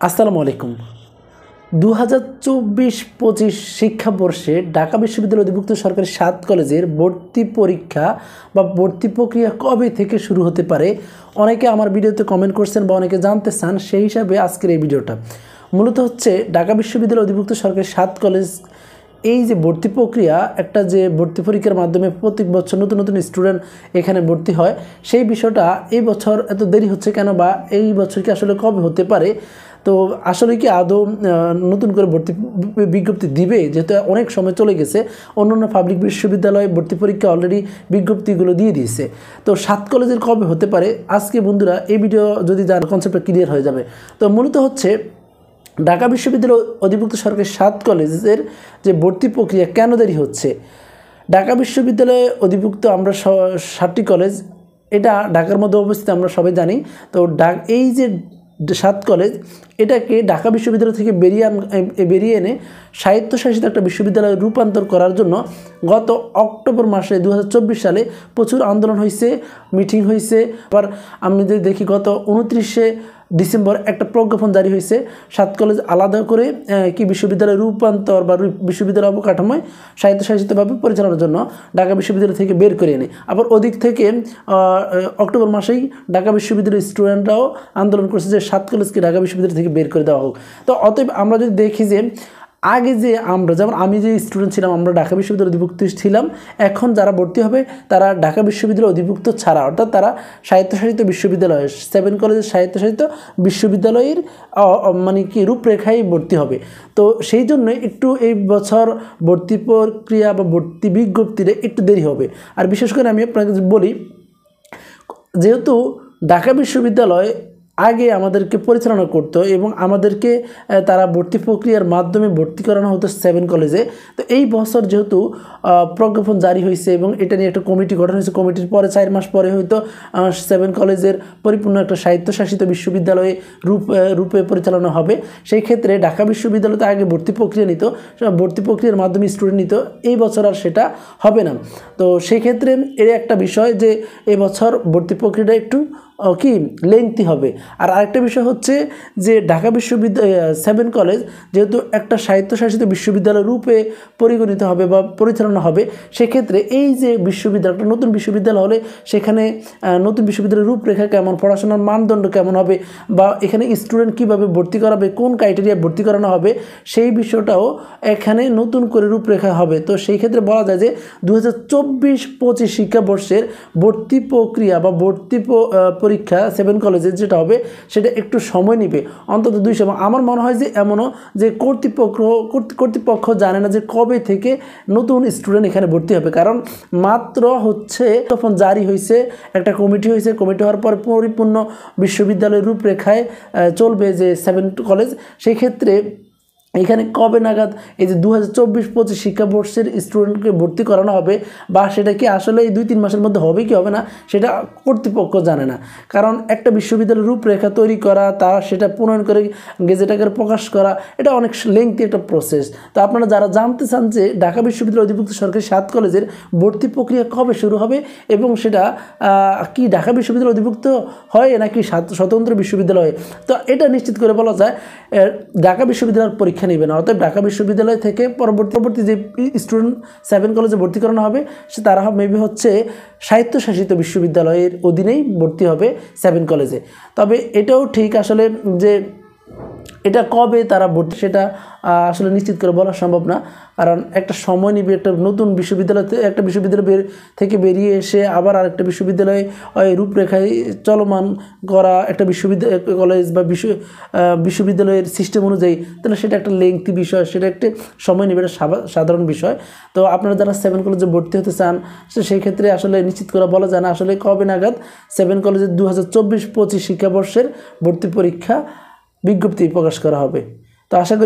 আসসালামু আলাইকুম। 2024-25 শিক্ষাবর্ষে ঢাকা বিশ্ববিদ্যালয় অধিভুক্ত সরকারি 7 কলেজের ভর্তি পরীক্ষা বা ভর্তি প্রক্রিয়া কবে থেকে শুরু হতে পারে? অনেকে আমার ভিডিওতে কমেন্ট করছেন বা অনেকে জানতে চান, সেই হিসাবে আজকের এই ভিডিওটা মূলত হচ্ছে ঢাকা বিশ্ববিদ্যালয় অধিভুক্ত সরকারি 7 কলেজ এই যে ভর্তি প্রক্রিয়া, একটা যে ভর্তি পরীক্ষার মাধ্যমে প্রত্যেক বছর নতুন নতুন স্টুডেন্ট এখানে ভর্তি হয়, সেই বিষয়টা এই বছর এত দেরি হচ্ছে কেন, বা এই বছর কি আসলে কবে হতে পারে? তো আসলে কি আদৌ নতুন করে ভর্তি বিজ্ঞপ্তি দিবে? যেহেতু অনেক সময় চলে গেছে, অন্যান্য পাবলিক বিশ্ববিদ্যালয়ে ভর্তি পরীক্ষা অলরেডি বিজ্ঞপ্তিগুলো দিয়ে দিয়েছে। তো 7 কলেজের কবে হতে পারে? আজকে বন্ধুরা এই ভিডিও যদি জানার কনসেপ্টটা ক্লিয়ার হয়ে যাবে। তো মূলত হচ্ছে ঢাকা বিশ্ববিদ্যালয় অধিভুক্ত সরকারি 7 কলেজের যে ভর্তি প্রক্রিয়া কেন দেরি হচ্ছে? ঢাকা বিশ্ববিদ্যালয়ে অধিভুক্ত আমরা 7টি কলেজ, এটা ঢাকার মধ্যে অবস্থিত, আমরা সবাই জানি। তো এই যে 7 কলেজ, এটাকে ঢাকা বিশ্ববিদ্যালয় থেকে বেরিয়ে এনে স্বায়ত্তশাসিত একটা বিশ্ববিদ্যালয়ে রূপান্তর করার জন্য গত অক্টোবর মাসে 2024 সালে প্রচুর আন্দোলন হয়েছে, মিটিং হয়েছে। আবার আমি যদি দেখি, গত 29শে ডিসেম্বর একটা প্রজ্ঞাপন জারি হয়েছে 7 কলেজ আলাদা করে কি বিশ্ববিদ্যালয়ের রূপান্তর বা বিশ্ববিদ্যালয় অবকাঠামোয় স্বায়ত্তশাসিতভাবে পরিচালনার জন্য ঢাকা বিশ্ববিদ্যালয় থেকে বের করে এনে, আবার ওদিক থেকে অক্টোবর মাসেই ঢাকা বিশ্ববিদ্যালয়ের স্টুডেন্টরাও আন্দোলন করছে যে 7 কলেজকে ঢাকা বিশ্ববিদ্যালয় থেকে বের করে দেওয়া হোক। তো অতএব আমরা যদি দেখি যে আগে যে আমরা, যেমন আমি যে স্টুডেন্ট ছিলাম, আমরা ঢাকা বিশ্ববিদ্যালয় অধিভুক্ত ছিলাম। এখন যারা ভর্তি হবে তারা ঢাকা বিশ্ববিদ্যালয় অধিভুক্ত ছাড়া, অর্থাৎ তারা স্বায়ত্তশাসিত বিশ্ববিদ্যালয় 7 কলেজের স্বায়ত্তশাসিত বিশ্ববিদ্যালয়ের মানে কি রূপরেখায় ভর্তি হবে। তো সেই জন্য একটু এই বছর ভর্তি প্রক্রিয়া বা ভর্তি বিজ্ঞপ্তিটা একটু দেরি হবে। আর বিশেষ করে আমি আপনাকে বলি, যেহেতু ঢাকা বিশ্ববিদ্যালয় আগে আমাদেরকে পরিচালনা করতো এবং আমাদেরকে তারা ভর্তি প্রক্রিয়ার মাধ্যমে ভর্তি করানো হতো 7 কলেজে। তো এই বছর যেহেতু প্রজ্ঞাপন জারি হয়েছে এবং এটা নিয়ে একটা কমিটি গঠন হয়েছে, কমিটির পরে 4 মাস পরে হয়তো 7 কলেজের পরিপূর্ণ একটা স্বায়ত্তশাসিত বিশ্ববিদ্যালয়ে রূপে পরিচালনা হবে। সেই ক্ষেত্রে ঢাকা বিশ্ববিদ্যালয়তে আগে ভর্তি প্রক্রিয়া নিত, ভর্তি প্রক্রিয়ার মাধ্যমে স্টুডেন্ট নিত, এই বছর আর সেটা হবে না। তো সেই ক্ষেত্রে এর একটা বিষয় যে এবছর ভর্তি প্রক্রিয়াটা একটু কি লেংথি হবে। আর আরেকটা বিষয় হচ্ছে যে ঢাকা বিশ্ববিদ্যালয় 7 কলেজ যেহেতু একটা স্বায়ত্তশাসিত বিশ্ববিদ্যালয় রূপে পরিগণিত হবে বা পরিচালনা হবে, সেক্ষেত্রে এই যে বিশ্ববিদ্যালয়, একটা নতুন বিশ্ববিদ্যালয় হলে সেখানে নতুন বিশ্ববিদ্যালয়ের রূপরেখা কেমন, পড়াশোনার মানদণ্ড কেমন হবে, বা এখানে স্টুডেন্ট কীভাবে ভর্তি করাবে, কোন ক্রাইটেরিয়া ভর্তি করানো হবে, সেই বিষয়টাও এখানে নতুন করে রূপরেখা হবে। তো সেই ক্ষেত্রে বলা যায় যে 2024-25 শিক্ষাবর্ষের ভর্তি প্রক্রিয়া বা ভর্তি পরীক্ষা 7 কলেজে যেটা হবে সেটা একটু সময় নেবে, অন্তত 2 সময়। আমার মনে হয় যে এমনও যে কর্তৃপক্ষ জানে না যে কবে থেকে নতুন স্টুডেন্ট এখানে ভর্তি হবে, কারণ মাত্র হচ্ছে তখন জারি হয়েছে, একটা কমিটি হয়েছে, কমিটি হওয়ার পর পরিপূর্ণ বিশ্ববিদ্যালয়ের রূপরেখায় চলবে যে 7 কলেজ। সেই ক্ষেত্রে এখানে কবে নাগাদ এই যে 2024-25 শিক্ষাবর্ষের স্টুডেন্টকে ভর্তি করানো হবে, বা সেটা কি আসলে এই 2-3 মাসের মধ্যে হবে কি হবে না, সেটা কর্তৃপক্ষ জানে না। কারণ একটা বিশ্ববিদ্যালয়ের রূপরেখা তৈরি করা, তার সেটা প্রণয়ন করে গেজেট আকারে প্রকাশ করা, এটা অনেক লেংথি একটা প্রসেস। তো আপনারা যারা জানতে চান যে ঢাকা বিশ্ববিদ্যালয় অধিভুক্ত সরকারি 7 কলেজের ভর্তি প্রক্রিয়া কবে শুরু হবে এবং সেটা কি ঢাকা বিশ্ববিদ্যালয় অধিভুক্ত হয় নাকি স্বতন্ত্র বিশ্ববিদ্যালয়, তো এটা নিশ্চিত করে বলা যায় ঢাকা বিশ্ববিদ্যালয়ের পরীক্ষা নেবে না। অর্থাৎ ঢাকা বিশ্ববিদ্যালয় থেকে পরবর্তী যে স্টুডেন্ট 7 কলেজে ভর্তি করানো হবে তারা মেবি হচ্ছে স্বায়ত্তশাসিত বিশ্ববিদ্যালয়ের অধীনেই ভর্তি হবে 7 কলেজে। তবে এটাও ঠিক আসলে যে এটা কবে তারা ভর্তি সেটা আসলে নিশ্চিত করে বলা সম্ভব না, কারণ একটা সময় নিবে। একটা নতুন বিশ্ববিদ্যালয় থেকে বেরিয়ে এসে আবার আরেকটা বিশ্ববিদ্যালয়ে রূপরেখায় চলমান করা একটা কলেজ বা বিশ্ববিদ্যালয়ের সিস্টেম অনুযায়ী, তাহলে সেটা একটা লেংথি বিষয়, সেটা একটা সময় নেবে, এটা সাধারণ বিষয়। তো আপনারা যারা 7 কলেজে ভর্তি হতে চান সেই ক্ষেত্রে আসলে নিশ্চিত করে বলা যায় না আসলে কবে নাগাদ 7 কলেজের 2024-25 শিক্ষাবর্ষের ভর্তি পরীক্ষা বিজ্ঞপ্তি প্রকাশ করা হবে। তো আশা করি